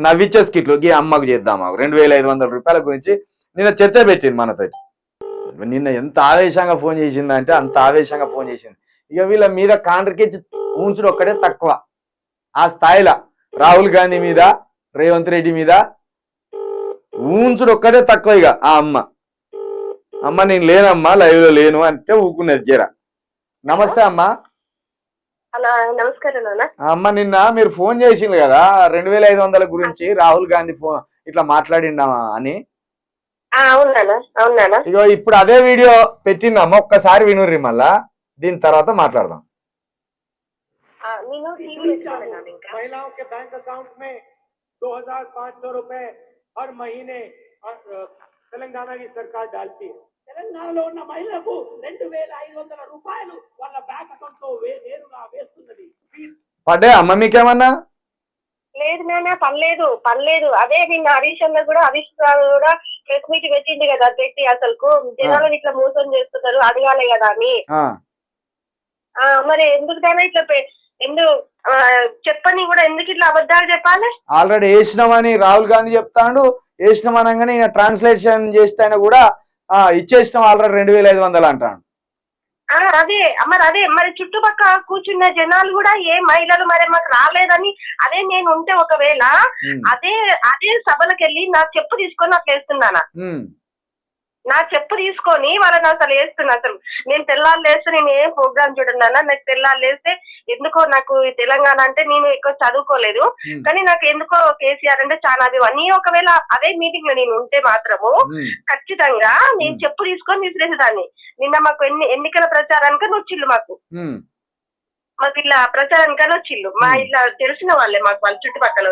నవ్విచ్చే స్కిట్లు గీ అమ్మకు చేద్దాం 2500 రూపాయల గురించి నిన్న చర్చ పెట్టింది మనతోటి. నిన్న ఎంత ఆవేశంగా ఫోన్ చేసిందంటే అంత ఆవేశంగా ఫోన్ చేసింది. ఇక వీళ్ళ మీద కాండ్రకిచ్చి ఉంచుడు ఒక్కడే తక్కువ. ఆ స్థాయిలో రాహుల్ గాంధీ మీద రేవంత్ రెడ్డి మీద ఉంచుడు ఒక్కడే తక్కువ. ఇక ఆ అమ్మ నేను లేనమ్మా లైవ్ లో లేను అంటే ఊకున్నది జర. నమస్తే అమ్మా. నమస్కారం అమ్మ నిన్న మీరు ఫోన్ చేసిండ్రు కదా 2500 గురించి రాహుల్ గాంధీ ఫోన్ ఇట్లా మాట్లాడిండమా అని. ఇగో ఇప్పుడు అదే వీడియో పెట్టిందమ్మా, ఒక్కసారి వినుర్రి, మళ్ళా దీని తర్వాత మాట్లాడదాం. महिलाओं के बैंक अकाउंट में 2500 रुपए हर महीने తెలంగాణ की सरकार डालती है. తెలంగాణలో ఉన్న మహిళలకు 2500 రూపాయలు వాళ్ళ బ్యాంక్ అకౌంట్ లో నేరుగా వేస్తున్నది. పడ్డే అమ్మ మీకేమన్నా? లేదు నాన్న, పర్లేదు. అదే నిన్న హరీష్ అన్న కూడా ప్రెస్ మీట్ పెట్టింది కదా, పెట్టి అసలు జనాలను ఇట్లా మోసం చేస్తున్నారు అడగాలి కదా అని. మరి ఎందుకు ఇట్లా ఎందుకు చెప్పని కూడా ఎందుకు ఇట్లా అబద్ధాలు చెప్పాలి? ఆల్రెడీ వేసినామని రాహుల్ గాంధీ చెప్తాడు. వేసినాం అనగానే ఈయన ట్రాన్స్లేషన్ చేస్తే కూడా ఇచ్చేసినాం ఆల్రెడీ 2500 అంటాడు. అదే మరి చుట్టుపక్కల కూర్చున్న జనాలు కూడా ఏ మహిళలు మరి మాకు రాలేదని, అదే నేను ఉంటే ఒకవేళ అదే సభలకు వెళ్ళి నా చెప్పు తీసుకొని అట్లా వేస్తున్నానా? నా చెప్పు తీసుకొని వాళ్ళని అసలు వేస్తున్నా. అసలు నేను తెల్లారు లేస్తే నేను ఏం ప్రోగ్రామ్ చూడన్నా, నాకు తెల్లారు లేస్తే ఎందుకో నాకు తెలంగాణ అంటే నేను ఎక్కువ చదువుకోలేదు, కానీ నాకు ఎందుకో కేసీఆర్ అంటే చాలా అభిమానం. ఒకవేళ అదే మీటింగ్ లో నేను ఉంటే మాత్రము ఖచ్చితంగా నేను చెప్పు తీసుకొని విసిరేసేదాన్ని. నిన్న మాకు ఎన్నికల ప్రచారానికి వచ్చిళ్ళు, మాకు ఇట్లా ప్రచారానికి వచ్చిళ్ళు, మా ఇట్లా తెలిసిన వాళ్ళే మాకు, వాళ్ళ చుట్టుపక్కల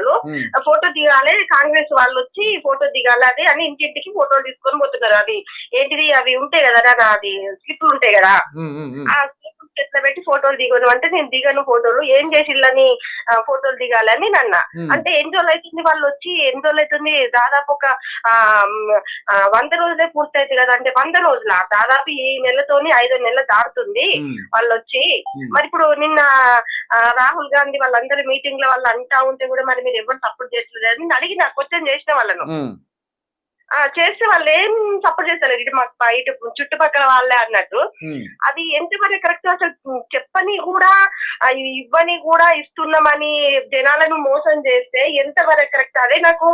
ఫోటో దిగాలి, కాంగ్రెస్ వాళ్ళు వచ్చి ఫోటో దిగాలి అది అని ఇంటింటికి ఫోటోలు తీసుకొని పోతున్నారు. అది ఏంటిది, అవి ఉంటాయి కదా, అది స్లిప్లు ఉంటాయి కదా, ఆ స్లిప్ చేతిలో పెట్టి ఫోటోలు దిగను అంటే నేను దిగను ఫోటోలు, ఏం చేసిళ్ళని ఫోటోలు దిగాలని నన్న అంటే. ఎన్ని రోజులు అవుతుంది వాళ్ళు వచ్చి, ఎన్ని రోజులు అవుతుంది? దాదాపు ఒక 100 రోజులే పూర్తయితే కదా, అంటే 100 రోజుల దాదాపు ఈ నెలతోని 5 నెలలు దాటుతుంది వాళ్ళు వచ్చి. మరి ఇప్పుడు నిన్న రాహుల్ గాంధీ వాళ్ళందరూ మీటింగ్ లో వాళ్ళు అంటా ఉంటే కూడా మరి మీరు ఎవరు సపోర్ట్ చేస్తలేదు అని అడిగిన క్వశ్చన్ చేసిన వాళ్ళను. చేస్తే వాళ్ళు ఏం సపోర్ట్ చేస్తారు, ఇటు మాకు ఇటు చుట్టుపక్కల వాళ్ళే అన్నట్టు. అది ఎంతవరకు కరెక్ట్? అసలు చెప్పని కూడా ఇవ్వని కూడా ఇస్తున్నామని జనాలను మోసం చేస్తే ఎంతవరకు కరెక్ట్? అదే నాకు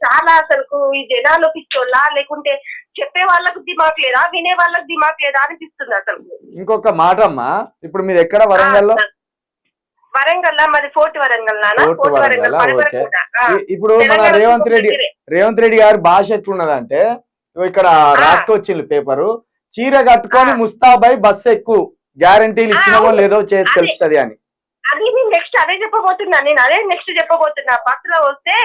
చాలా అసలు ఈ జనాలు పిచ్చోళ్ళ లేకుంటే చెప్పే వాళ్ళకు దిమాక్ లేదా, వినే వాళ్ళకు దిమాక్ లేదా అనిపిస్తుంది అసలు. ఇంకొక మాట అమ్మా, ఇప్పుడు మీరు ఎక్కడ వరంగల్లో? వరంగల్ మాది ఫోర్ట్ వరంగల్. ఇప్పుడు మన రేవంత్ రెడ్డి గారి భాష ఎట్లున్నదంటే, ఇక్కడ రాసుకొచ్చింది పేపరు, చీర కట్టుకొని ముస్తాబై బస్సు ఎక్కువ గ్యారంటీలు ఇచ్చినవో లేదో తెలుస్తుంది అని. అది నేను నెక్స్ట్ అదే చెప్పబోతున్నా, బస్సులో వస్తే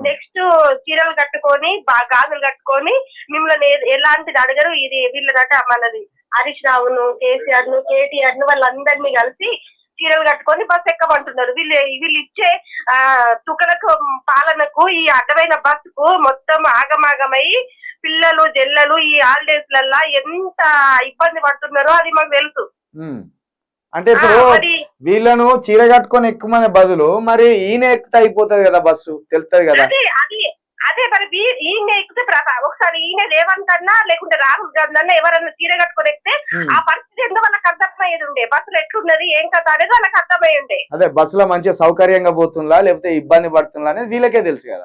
నెక్స్ట్ చీరలు కట్టుకొని గాజులు కట్టుకొని మిమ్మల్ని ఎలాంటిది అడగరు. ఇది వీళ్ళదట మనది హరీష్ రావును, కేసీఆర్ ను, కేటీఆర్ ను వాళ్ళందరినీ కలిసి చీరలు కట్టుకొని బస్సు ఎక్కమంటున్నారు. వీళ్ళు ఇచ్చే తుకలకు పాలనకు ఈ అడ్డమైన బస్సుకు మొత్తం ఆగమాగమై పిల్లలు జల్లలు ఈ హాలిడేస్ లల్లా ఎంత ఇబ్బంది పడుతున్నారో అది మాకు తెలుసు. అంటే ఇప్పుడు వీళ్ళను చీర కట్టుకొని ఎక్కుమనే బదులు మరి ఈయన ఎక్కితే అయిపోతుంది కదా బస్సు, తెలుస్తుంది కదా. అదే మరి ఈయన ఎక్కితే ఒకసారి ఈయన రేవంత్ అన్నా లేకుంటే రాహుల్ గాంధీ అన్నా ఎవరన్నా చీర కట్టుకొని ఎక్కితే ఆ పరిస్థితి ఎందుకు వాళ్ళకి అర్థమయ్యేది ఉండే, బస్సులో ఎట్లున్నది ఏం కదా అనేది వాళ్ళకి అర్థమై ఉండే. అదే బస్సులో మంచిగా సౌకర్యంగా పోతుందా లేకపోతే ఇబ్బంది పడుతుందా అనేది వీళ్ళకే తెలుసు కదా.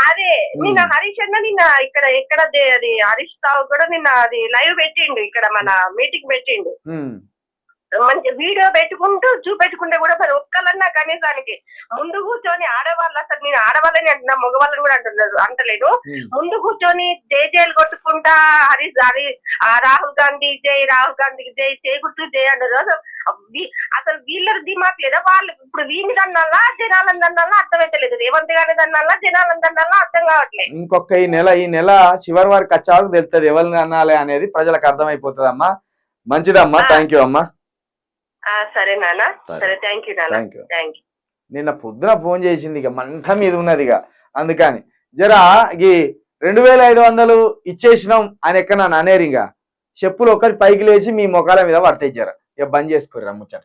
అదే నిన్న హరీష్ అన్న నిన్న ఎక్కడ అది హరీష్ రావు కూడా నిన్న అది లైవ్ పెట్టిండు, ఇక్కడ మన మీటింగ్ పెట్టిండు. మంచి వీడియో పెట్టుకుంటూ చూపెట్టుకుంటే కూడా మరి ఒక్కలన్నా కనీసానికి ముందు కూర్చొని ఆడవాళ్ళు, అసలు నేను ఆడవాళ్ళని అంటున్నా, మగవాళ్ళని కూడా అంటలేదు, ముందు కూర్చొని జైలు కొట్టుకుంటా రాహుల్ గాంధీ జై, రాహుల్ గాంధీకి జై, చేకూర్చు జై అన్నారు. అసలు వీళ్ళకి దిమాక్ లేదా? వాళ్ళు ఇప్పుడు వీని దన్నాలా జనాలని దన్నాలా అర్థమైతలేదు, రేవంత్ గారి దన్నాలా జనాలని దన్నాలా అర్థం కావట్లేదు. ఇంకొక ఈ నెల చివరి వారికి వచ్చాక తెలుస్తుంది ఎవరిని అనాలి అనేది, ప్రజలకు అర్థమైపోతుంది అమ్మా. మంచిదమ్మా, థ్యాంక్ యూ అమ్మా. సరే నాన్న, సరే, థ్యాంక్ యూ నాన్న, థ్యాంక్ యూ. నిన్న పొద్దున ఫోన్ చేసింది, ఇక మంట మీద ఉన్నది, ఇక అందుకని జరా ఈ 2500 ఇచ్చేసినాం అని ఎక్కడ నన్ను అనేరు, ఇంకా చెప్పులు ఒకటి పైకి లేచి మీ ముఖాల మీద పడతాయి, జర ఇక బంద్ చేసుకోరు ముచ్చట.